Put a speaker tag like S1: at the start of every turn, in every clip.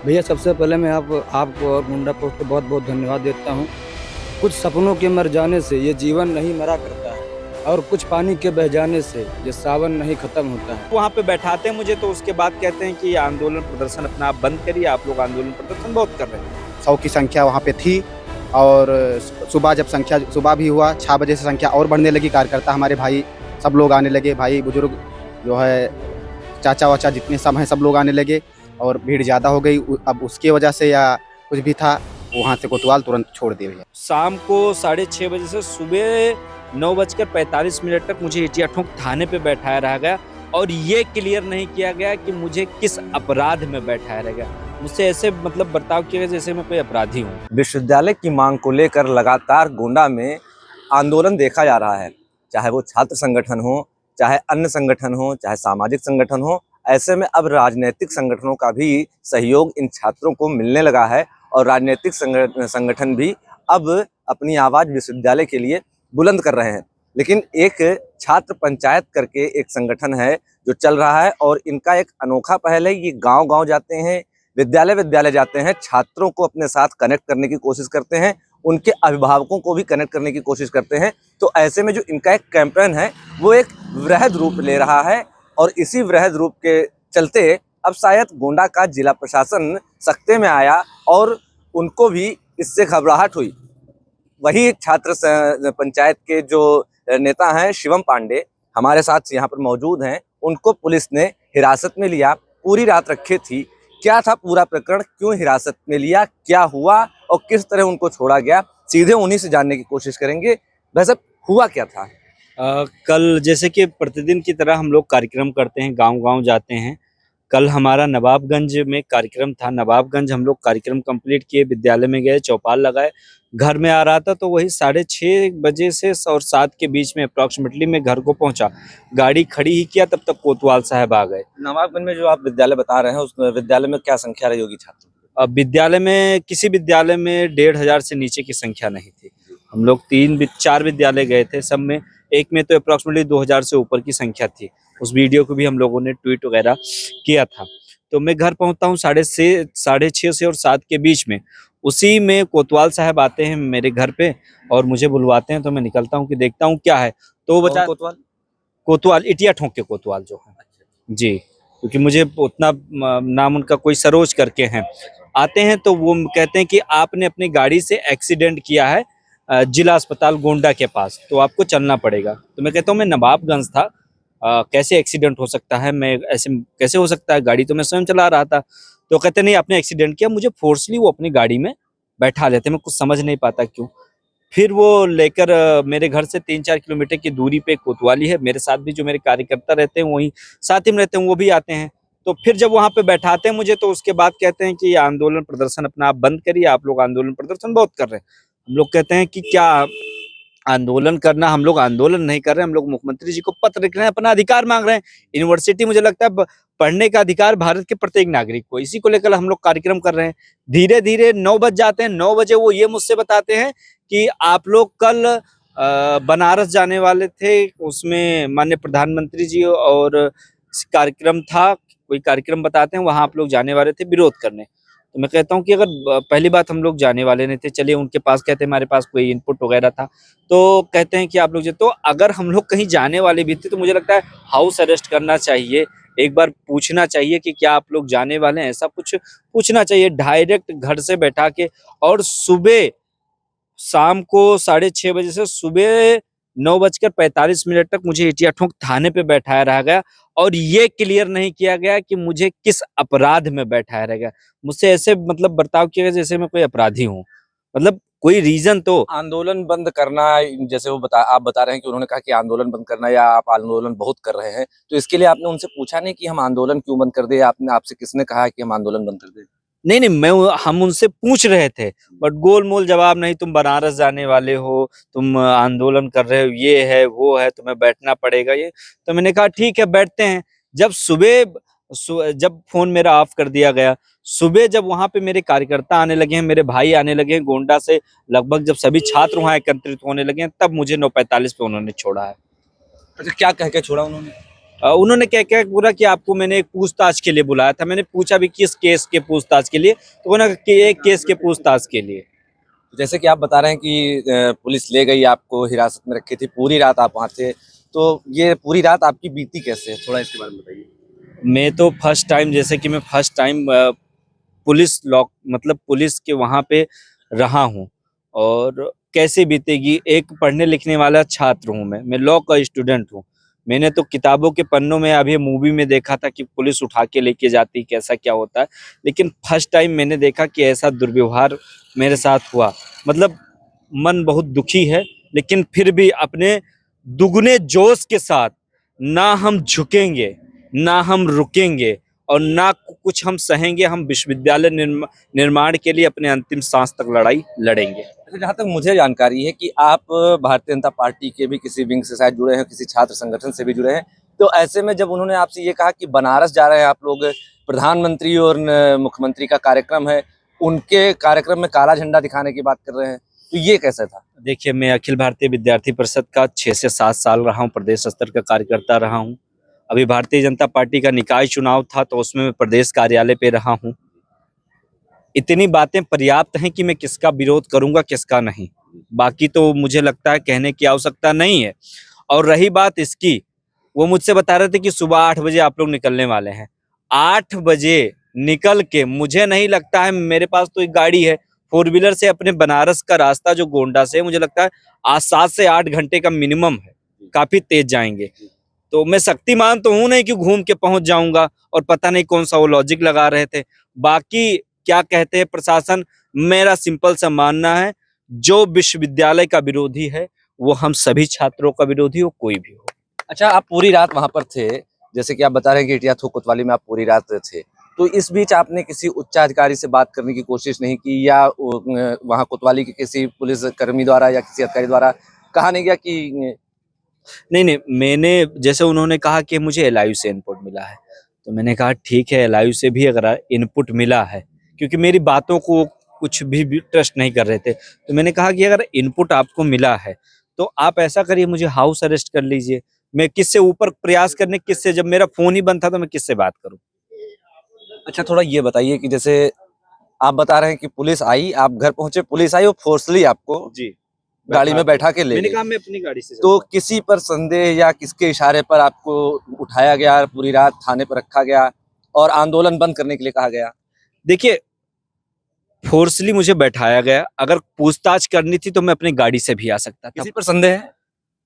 S1: भैया सबसे पहले मैं आपको और मुंडा पोस्ट को बहुत बहुत धन्यवाद देता हूँ। कुछ सपनों के मर जाने से ये जीवन नहीं मरा करता है और कुछ पानी के बह जाने से ये सावन नहीं खत्म होता है।
S2: वहाँ पे बैठाते हैं मुझे, तो उसके बाद कहते हैं कि आंदोलन प्रदर्शन अपना आप बंद करिए, आप लोग आंदोलन प्रदर्शन बहुत कर रहे हैं।
S3: 100 की संख्या वहाँ पे थी और सुबह भी हुआ 6 बजे से संख्या और बढ़ने लगी। कार्यकर्ता हमारे भाई सब लोग आने लगे, भाई बुजुर्ग जो है चाचा वाचा जितने सब हैं सब लोग आने लगे और भीड़ ज़्यादा हो गई। अब उसकी वजह से या कुछ भी था, वहाँ से कोतवाल तुरंत छोड़ दिए भैया।
S2: शाम को 6:30 बजे से सुबह 9:45 तक मुझे इटिया ठोक थाने पे बैठाया रहा गया और ये क्लियर नहीं किया गया कि मुझे किस अपराध में बैठाया रह गया। मुझसे ऐसे मतलब बर्ताव किया गया जैसे मैं कोई अपराधी हूँ।
S4: विश्वविद्यालय की मांग को लेकर लगातार गोंडा में आंदोलन देखा जा रहा है, चाहे वो छात्र संगठन हो, चाहे अन्य संगठन हो, चाहे सामाजिक संगठन हो। ऐसे में अब राजनीतिक संगठनों का भी सहयोग इन छात्रों को मिलने लगा है और राजनीतिक संगठन भी अब अपनी आवाज़ विश्वविद्यालय के लिए बुलंद कर रहे हैं। लेकिन एक छात्र पंचायत करके एक संगठन है जो चल रहा है और इनका एक अनोखा पहल है। ये गांव-गांव जाते हैं, विद्यालय जाते हैं, छात्रों को अपने साथ कनेक्ट करने की कोशिश करते हैं, उनके अभिभावकों को भी कनेक्ट करने की कोशिश करते हैं। तो ऐसे में जो इनका एक कैंपेन है वो एक वृहद रूप ले रहा है और इसी वृहद रूप के चलते अब शायद गोंडा का जिला प्रशासन सख्ते में आया और उनको भी इससे घबराहट हुई। वही छात्र पंचायत के जो नेता हैं शिवम पांडे हमारे साथ यहाँ पर मौजूद हैं। उनको पुलिस ने हिरासत में लिया, पूरी रात रखी थी। क्या था पूरा प्रकरण, क्यों हिरासत में लिया, क्या हुआ और किस तरह उनको छोड़ा गया, सीधे उन्हीं से जानने की कोशिश करेंगे। वैसे हुआ क्या था?
S2: कल जैसे कि प्रतिदिन की तरह हम लोग कार्यक्रम करते हैं, गांव-गांव जाते हैं। कल हमारा नवाबगंज में कार्यक्रम था। नवाबगंज हम लोग कार्यक्रम कंप्लीट किए, विद्यालय में गए, चौपाल लगाए। घर में आ रहा था तो वही 6:30 बजे से और 7 के बीच में अप्रॉक्सीमेटली मैं घर को पहुंचा। गाड़ी खड़ी ही किया, तब तक कोतवाल साहब आ गए।
S4: नवाबगंज में जो आप विद्यालय बता रहे हैं, उस विद्यालय में क्या संख्या रही होगी छात्रों की?
S2: अब विद्यालय में किसी विद्यालय में 1500 से नीचे की संख्या नहीं थी। हम लोग 4 विद्यालय गए थे, सब में एक में तो अप्रॉक्सीमेटली 2000 से ऊपर की संख्या थी। उस वीडियो को भी हम लोगों ने ट्वीट वगैरह किया था। तो मैं घर पहुंचता हूँ 6:30 से और 7 के बीच में। उसी में कोतवाल साहब आते हैं मेरे घर पे और मुझे बुलवाते हैं, तो मैं निकलता हूँ कि देखता हूँ क्या है। तो वो बचा
S4: कोतवाल
S2: कोतवाल इटिया ठोक के कोतवाल जो है जी, क्योंकि मुझे उतना नाम उनका कोई सरोज करके हैं। आते हैं तो वो कहते हैं कि आपने अपनी गाड़ी से एक्सीडेंट किया है जिला अस्पताल गोंडा के पास, तो आपको चलना पड़ेगा। तो मैं कहता हूँ मैं नवाबगंज था, कैसे एक्सीडेंट हो सकता है, मैं ऐसे कैसे हो सकता है, गाड़ी तो मैं स्वयं चला रहा था। तो कहते नहीं आपने एक्सीडेंट किया। मुझे फोर्सली वो अपनी गाड़ी में बैठा लेते, मैं कुछ समझ नहीं पाता क्यों। फिर वो लेकर मेरे घर से 3-4 किलोमीटर की दूरी पे कोतवाली है, मेरे साथ भी जो मेरे कार्यकर्ता रहते हैं वहीं साथ ही में रहते हैं, वो भी आते हैं। तो फिर जब वहाँ पे बैठाते हैं मुझे, तो उसके बाद कहते हैं कि आंदोलन प्रदर्शन अपना आप बंद करिए, आप लोग आंदोलन प्रदर्शन बहुत कर रहे हैं। हम लोग कहते हैं कि क्या आंदोलन करना, हम लोग आंदोलन नहीं कर रहे हैं, हम लोग मुख्यमंत्री जी को पत्र लिख रहे हैं, अपना अधिकार मांग रहे हैं। यूनिवर्सिटी मुझे लगता है पढ़ने का अधिकार भारत के प्रत्येक नागरिक को, इसी को लेकर हम लोग कार्यक्रम कर रहे हैं। धीरे धीरे 9 बज जाते हैं। 9 बजे वो ये मुझसे बताते हैं कि आप लोग कल बनारस जाने वाले थे, उसमें माननीय प्रधानमंत्री जी और कार्यक्रम था, कोई कार्यक्रम बताते हैं, वहां आप लोग जाने वाले थे विरोध करने। तो मैं कहता हूँ कि अगर पहली बात हम लोग जाने वाले नहीं थे, चलिए उनके पास कहते हैं हमारे पास कोई इनपुट वगैरह था, तो कहते हैं कि आप लोग तो अगर हम लोग कहीं जाने वाले भी थे तो मुझे लगता है हाउस अरेस्ट करना चाहिए, एक बार पूछना चाहिए कि क्या आप लोग जाने वाले हैं, ऐसा कुछ पूछना चाहिए डायरेक्ट घर से बैठा के। और सुबह शाम को 6:30 बजे से सुबह 9:45 तक मुझे इटिया ठोक थाने पे बैठाया रहा गया और ये क्लियर नहीं किया गया कि मुझे किस अपराध में बैठाया रह गया। मुझसे ऐसे मतलब बर्ताव किया गया जैसे मैं कोई अपराधी हूँ। मतलब कोई रीजन तो
S4: आंदोलन बंद करना, जैसे आप बता रहे हैं कि उन्होंने कहा कि आंदोलन बंद करना या आप आंदोलन बहुत कर रहे हैं, तो इसके लिए आपने उनसे पूछा नहीं कि हम आंदोलन क्यों बंद कर दें? आपसे किसने कहा कि हम आंदोलन बंद कर दें?
S2: नहीं, हम उनसे पूछ रहे थे, बट गोल-मोल जवाब नहीं, तुम बनारस जाने वाले हो, तुम आंदोलन कर रहे हो, ये है, वो है, तुम्हें बैठना पड़ेगा ये। तो मैंने कहा ठीक है बैठते हैं। जब जब फ़ोन मेरा ऑफ कर दिया गया, सुबह जब वहाँ पे मेरे कार्यकर्ता आने लगे हैं, मेरे भाई आने लगे हैं गोंडा से, लगभग जब सभी छात्र वहाँ एकत्रित होने लगे हैं, तब मुझे 9:45 पे उन्होंने छोड़ा है।
S4: अच्छा, क्या कह के छोड़ा उन्होंने?
S2: उन्होंने क्या क्या बोला कि आपको मैंने एक पूछताछ के लिए बुलाया था। मैंने पूछा भी किस केस के पूछताछ के लिए, तो उन्होंने कहा कि एक केस के पूछताछ के लिए।
S4: जैसे कि आप बता रहे हैं कि पुलिस ले गई, आपको हिरासत में रखी थी, पूरी रात आप वहाँ थे, तो ये पूरी रात आपकी बीती कैसे? थोड़ा इसके बारे में बताइए।
S2: मैं तो फर्स्ट टाइम, जैसे कि मैं फर्स्ट टाइम पुलिस लॉक मतलब पुलिस के वहाँ पे रहा हूँ, और कैसे बीतेगी। एक पढ़ने लिखने वाला छात्र हूँ, मैं लॉ का स्टूडेंट हूँ। मैंने तो किताबों के पन्नों में, अभी मूवी में देखा था कि पुलिस उठा के लेके जाती, कैसा क्या होता है, लेकिन फर्स्ट टाइम मैंने देखा कि ऐसा दुर्व्यवहार मेरे साथ हुआ। मतलब मन बहुत दुखी है, लेकिन फिर भी अपने दुगने जोश के साथ ना हम झुकेंगे, ना हम रुकेंगे, और ना कुछ हम सहेंगे। हम विश्वविद्यालय निर्माण के लिए अपने अंतिम सांस तक लड़ाई लड़ेंगे।
S4: अच्छा, जहाँ तक मुझे जानकारी है कि आप भारतीय जनता पार्टी के भी किसी विंग से शायद जुड़े हैं, किसी छात्र संगठन से भी जुड़े हैं, तो ऐसे में जब उन्होंने आपसे ये कहा कि बनारस जा रहे हैं आप लोग, प्रधानमंत्री और मुख्यमंत्री का कार्यक्रम है, उनके कार्यक्रम में काला झंडा दिखाने की बात कर रहे हैं, तो ये कैसा था?
S2: देखिए, मैं अखिल भारतीय विद्यार्थी परिषद का 6 से 7 साल रहा हूँ, प्रदेश स्तर का कार्यकर्ता रहा हूँ। अभी भारतीय जनता पार्टी का निकाय चुनाव था, तो उसमें मैं प्रदेश कार्यालय पे रहा हूँ। इतनी बातें पर्याप्त हैं कि मैं किसका विरोध करूंगा, किसका नहीं। बाकी तो मुझे लगता है कहने की आवश्यकता नहीं है। और रही बात इसकी, वो मुझसे बता रहे थे कि सुबह 8 बजे आप लोग निकलने वाले हैं। 8 बजे निकल के, मुझे नहीं लगता है, मेरे पास तो एक गाड़ी है, 4 व्हीलर से अपने बनारस का रास्ता जो गोंडा से है, मुझे लगता है आज 7 से 8 घंटे का मिनिमम है, काफी तेज जाएंगे। तो मैं शक्तिमान तो हूं नहीं कि घूम के पहुंच जाऊंगा, और पता नहीं कौन सा वो लॉजिक लगा रहे थे। बाकी क्या कहते हैं प्रशासन, मेरा सिंपल सा मानना है, जो विश्वविद्यालय का विरोधी है वो हम सभी छात्रों का विरोधी हो, कोई भी हो।
S4: अच्छा, आप पूरी रात वहाँ पर थे, जैसे कि आप बता रहे हैं कि इटिया थोक कोतवाली में आप पूरी रात थे, तो इस बीच आपने किसी उच्चाधिकारी से बात करने की कोशिश नहीं की, या वहाँ कोतवाली के किसी पुलिस कर्मी द्वारा या किसी अधिकारी द्वारा कहा नहीं गया कि
S2: नहीं, मैंने, जैसे उन्होंने कहा कि मुझे एलआईयू से इनपुट मिला है, तो मैंने कहा ठीक है, एलआईयू से भी अगर इनपुट मिला है, क्योंकि मेरी बातों को कुछ भी ट्रस्ट नहीं कर रहे थे, तो मैंने कहा कि अगर इनपुट आपको मिला है तो आप ऐसा करिए, मुझे हाउस अरेस्ट कर लीजिए। मैं किससे ऊपर प्रयास करने, किससे, जब मेरा फोन ही बंद था तो मैं किससे बात करूं।
S4: अच्छा, थोड़ा ये बताइए कि जैसे आप बता रहे हैं कि पुलिस आई, आप घर पहुंचे, पुलिस आई और फोर्सली आपको
S2: जी,
S4: गाड़ी में बैठा के ले
S2: मैंने
S4: गई।
S2: कहा मैं अपनी गाड़ी से
S4: तो किसी पर संदेह या किसके इशारे पर आपको उठाया गया, पूरी रात थाने पर रखा गया और आंदोलन बंद करने के लिए कहा गया?
S2: देखिए, फोर्सली मुझे बैठाया गया। अगर पूछताछ करनी थी तो मैं अपनी गाड़ी से भी आ सकता था।
S4: किसी पर संदेह है?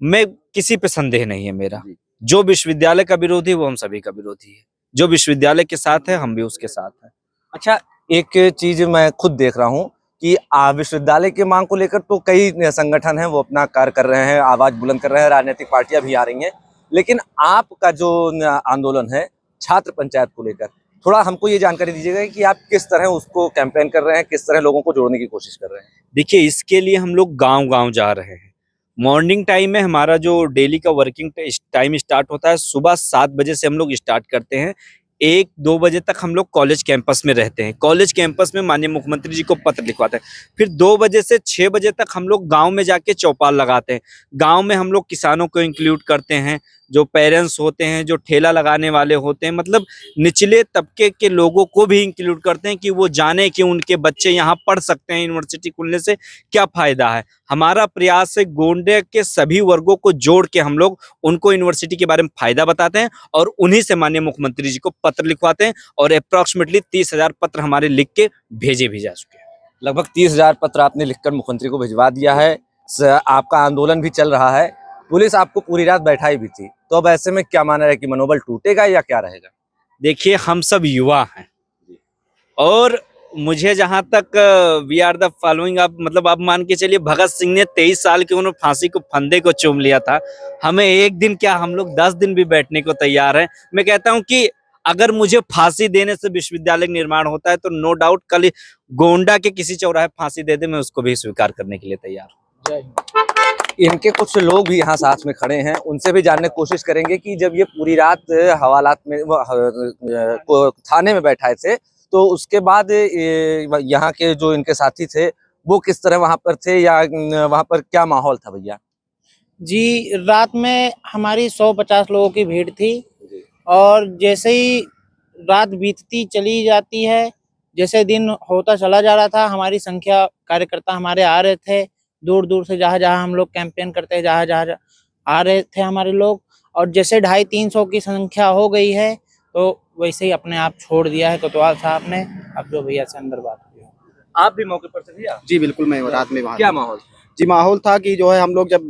S2: मैं, किसी पे संदेह नहीं है मेरा।
S4: जी।
S2: जो विश्वविद्यालय का विरोधी, वो हम सभी का विरोधी है। जो विश्वविद्यालय के साथ है, हम भी उसके साथ हैं।
S4: अच्छा, एक चीज मैं खुद देख रहा हूँ कि विश्वविद्यालय की मांग को लेकर तो कई संगठन हैं, वो अपना कार्य कर रहे हैं, आवाज बुलंद कर रहे हैं, राजनीतिक पार्टियां भी आ रही हैं, लेकिन आपका जो आंदोलन है छात्र पंचायत को लेकर, थोड़ा हमको ये जानकारी दीजिएगा कि आप किस तरह उसको कैंपेन कर रहे हैं, किस तरह लोगों को जोड़ने की कोशिश कर रहे हैं?
S2: देखिए, इसके लिए हम लोग गांव-गांव जा रहे हैं। मॉर्निंग टाइम में हमारा जो डेली का वर्किंग टाइम स्टार्ट होता है, सुबह 7 बजे से हम लोग स्टार्ट करते हैं। 1-2 बजे तक हम लोग कॉलेज कैंपस में रहते हैं। कॉलेज कैंपस में माननीय मुख्यमंत्री जी को पत्र लिखवाते हैं। फिर 2 बजे से 6 बजे तक हम लोग गाँव में जाके चौपाल लगाते हैं। गाँव में हम लोग किसानों को इंक्लूड करते हैं, जो पेरेंट्स होते हैं, जो ठेला लगाने वाले होते हैं, मतलब निचले तबके के लोगों को भी इंक्लूड करते हैं कि वो जाने कि उनके बच्चे यहाँ पढ़ सकते हैं, यूनिवर्सिटी खुलने से क्या फ़ायदा है। हमारा प्रयास है गोंडे के सभी वर्गों को जोड़ के हम लोग उनको यूनिवर्सिटी के बारे में फ़ायदा बताते हैं, और उन्हीं से माननीय मुख्यमंत्री जी को पत्र लिखवाते हैं, और अप्रॉक्सीमेटली 30,000 पत्र हमारे लिख के भेजे भी जा चुके हैं।
S4: लगभग 30,000 पत्र आपने लिखकर मुख्यमंत्री को भिजवा दिया है। आपका आंदोलन भी चल रहा है, पुलिस आपको पूरी रात बैठाई भी थी, तो अब ऐसे में क्या माना है कि मनोबल टूटेगा या क्या रहेगा?
S2: देखिए, हम सब युवा हैं, और मुझे जहां तक वी आर द फॉलोइंग, आप मतलब आप मान के चलिए, भगत सिंह ने 23 साल की उम्र फांसी को फंदे को चूम लिया था। हमें एक दिन क्या, हम लोग 10 दिन भी बैठने को तैयार हैं। मैं कहता हूं कि अगर मुझे फांसी देने से विश्वविद्यालय निर्माण होता है, तो नो डाउट कल गोंडा के किसी चौराहे फांसी दे दे, मैं उसको भी स्वीकार करने के लिए तैयार हूँ।
S4: इनके कुछ लोग भी यहाँ साथ में खड़े हैं, उनसे भी जानने की कोशिश करेंगे कि जब ये पूरी रात हवालात में थाने में बैठाए थे, तो उसके बाद यहाँ के जो इनके साथी थे वो किस तरह वहाँ पर थे, या वहाँ पर क्या माहौल था भैया?
S5: जी, रात में हमारी 150 लोगों की भीड़ थी। और जैसे ही रात बीतती चली जाती है, जैसे दिन होता चला जा रहा था, हमारी संख्या कार्यकर्ता हमारे आ रहे थे दूर दूर से, जहाँ जहाँ हम लोग कैंपेन करते हैं, जहाँ जहाँ आ रहे थे हमारे लोग। और जैसे 250-300 की संख्या हो गई है तो वैसे ही अपने आप छोड़ दिया है कोतवाल साहब ने। अब जो भैया से अंदर बात हुई है।
S2: आप भी मौके पर थे भैया?
S3: जी बिल्कुल, मैं रात में वहाँ
S2: क्या
S3: था।
S2: माहौल?
S3: जी माहौल था कि जो है हम लोग जब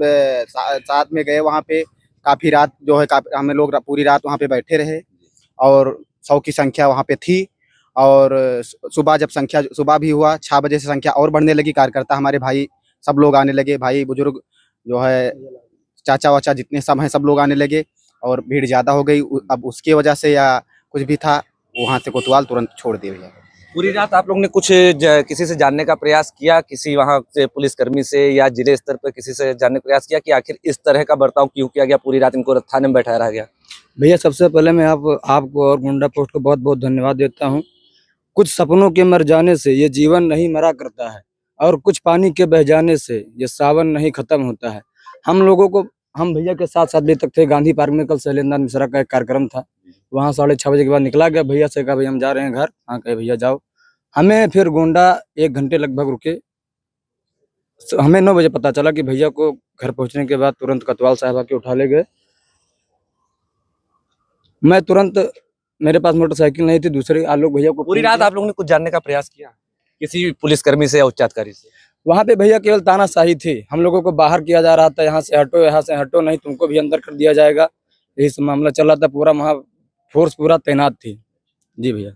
S3: साथ में गए वहाँ पे, काफ़ी रात जो है हम लोग पूरी रात वहाँ पे बैठे रहे और 100 की संख्या वहाँ पे थी। और सुबह जब संख्या सुबह भी हुआ 6 बजे से संख्या और बढ़ने लगी। कार्यकर्ता हमारे भाई सब लोग आने लगे, भाई बुजुर्ग जो है चाचा वाचा जितने सब हैं सब लोग आने लगे और भीड़ ज़्यादा हो गई। अब उसकी वजह से या कुछ भी था, वहाँ से कोतवाल तुरंत छोड़ दिए भैया।
S4: पूरी रात आप लोगों ने कुछ किसी से जानने का प्रयास किया, किसी वहाँ से पुलिसकर्मी से या जिले स्तर पर किसी से जानने का प्रयास किया कि आखिर इस तरह का बर्ताव क्यों किया गया, पूरी रात इनको थाने में बैठाया रहा गया?
S1: भैया सबसे पहले मैं आपको और गुंडा पोस्ट को बहुत बहुत धन्यवाद देता हूँ। कुछ सपनों के मर जाने से ये जीवन नहीं मरा करता है, और कुछ पानी के बह जाने से ये सावन नहीं खत्म होता है। हम भैया के साथ 7 बजे तक थे गांधी पार्क में। कल शैलेंद्र मिश्रा का एक कार्यक्रम था, वहाँ 6:30 बजे के बाद निकला गया। भैया से कहा भाई हम जा रहे हैं घर। हाँ कहे भैया जाओ। हमें फिर गोंडा 1 घंटे लगभग रुके। हमें 9 बजे पता चला कि भैया को घर पहुंचने के बाद तुरंत कोतवाल साहब आके उठा ले गए। मैं तुरंत, मेरे पास मोटरसाइकिल नहीं थी, दूसरे आलोक भैया को
S4: पूरी
S1: फोन
S4: रात
S1: किया।
S4: आप लोगों ने कुछ जानने का प्रयास किया किसी पुलिसकर्मी से या उच्चाधिकारी से?
S1: वहाँ पे भैया केवल तानाशाही थी। हम लोगों को बाहर किया जा रहा था, यहाँ से हटो, नहीं तुमको भी अंदर कर दिया जाएगा। यही सब मामला चल रहा था। पूरा वहाँ फोर्स पूरा तैनात थी। जी भैया।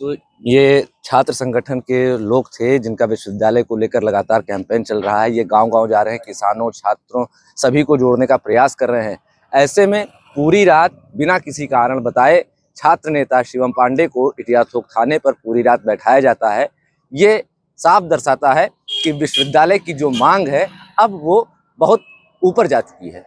S4: तो ये छात्र संगठन के लोग थे जिनका विश्वविद्यालय को लेकर लगातार कैंपेन चल रहा है। ये गांव-गांव जा रहे हैं, किसानों, छात्रों सभी को जोड़ने का प्रयास कर रहे हैं। ऐसे में पूरी रात बिना किसी कारण बताए छात्र नेता शिवम पांडे को इटिया थोक थाने पर पूरी रात बैठाया जाता है। ये साफ दर्शाता है कि विश्वविद्यालय की जो मांग है अब वो बहुत ऊपर जा चुकी है।